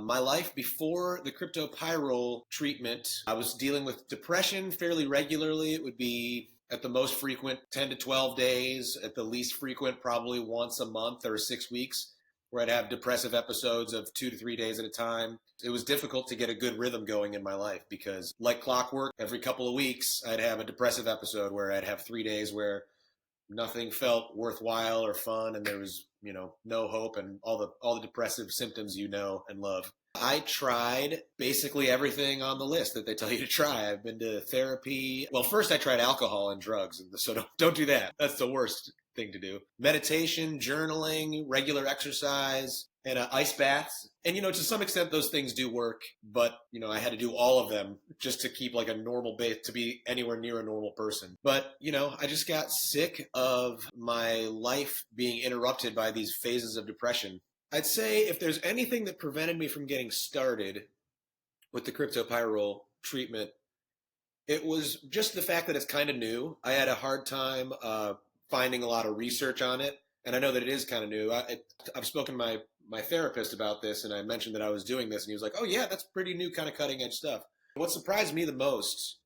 My life before the cryptopyrrole treatment, I was dealing with depression fairly regularly. It would be at the most frequent 10 to 12 days, at the least frequent probably once a month or 6 weeks, where I'd have depressive episodes of 2 to 3 days at a time. It was difficult to get a good rhythm going in my life because, like clockwork, every couple of weeks I'd have a depressive episode where I'd have 3 days where nothing felt worthwhile or fun, and there was, no hope, and all the depressive symptoms and love. I tried basically everything on the list that they tell you to try. I've been to therapy. Well, first I tried alcohol and drugs, so don't do that. That's the worst thing to do. Meditation, journaling, regular exercise, and ice baths. And, to some extent those things do work, but, I had to do all of them just to keep like a normal base, to be anywhere near a normal person. But, I just got sick of my life being interrupted by these phases of depression. I'd say if there's anything that prevented me from getting started with the cryptopyrrole treatment, it was just the fact that it's kind of new. I had a hard time finding a lot of research on it, and I know that it is kind of new. I've spoken to my therapist about this, and I mentioned that I was doing this, and he was like, oh yeah, that's pretty new, kind of cutting edge stuff. What surprised me the most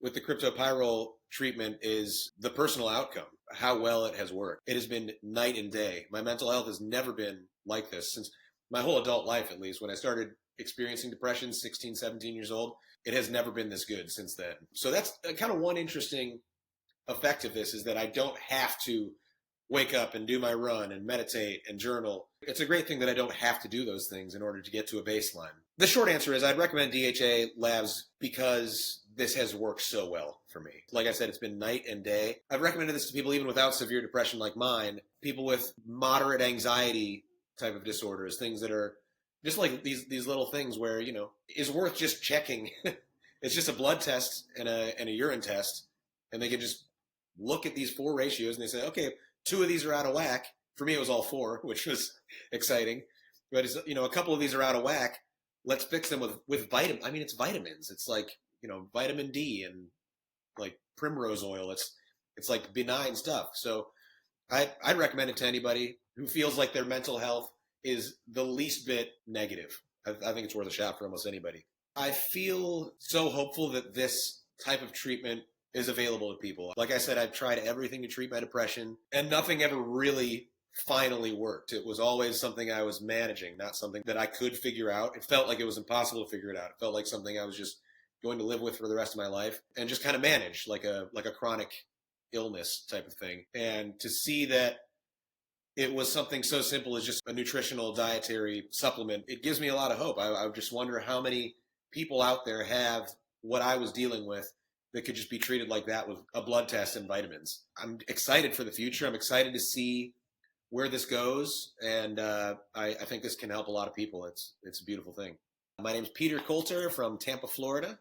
with the cryptopyrrole treatment is the personal outcome, how well it has worked. It has been night and day. My mental health has never been like this since my whole adult life, at least. When I started experiencing depression, 16, 17 years old, it has never been this good since then. So that's kind of one interesting effect of this, is that I don't have to wake up and do my run and meditate and journal. It's a great thing that I don't have to do those things in order to get to a baseline. The short answer is I'd recommend DHA labs because this has worked so well for me. Like I said, it's been night and day. I've recommended this to people even without severe depression like mine, people with moderate anxiety type of disorders, things that are just like these little things where, is worth just checking. It's just a blood test and a urine test, and they can just look at these 4 ratios and they say, okay, 2 of these are out of whack. For me, it was all 4, which was exciting. But it's, a couple of these are out of whack. Let's fix them with vitamin. I mean, it's vitamins. It's like, vitamin D and like primrose oil. It's like benign stuff. So I'd recommend it to anybody who feels like their mental health is the least bit negative. I think it's worth a shot for almost anybody. I feel so hopeful that this type of treatment is available to people. Like I said, I've tried everything to treat my depression, and nothing ever really finally worked. It was always something I was managing, not something that I could figure out. It felt like it was impossible to figure it out. It felt like something I was just going to live with for the rest of my life and just kind of manage like a chronic illness type of thing. And to see that it was something so simple as just a nutritional dietary supplement, it gives me a lot of hope. I just wonder how many people out there have what I was dealing with that could just be treated like that with a blood test and vitamins. I'm excited for the future. I'm excited to see where this goes, and I think this can help a lot of people. It's a beautiful thing. My name's Peter Kolter from Tampa, Florida.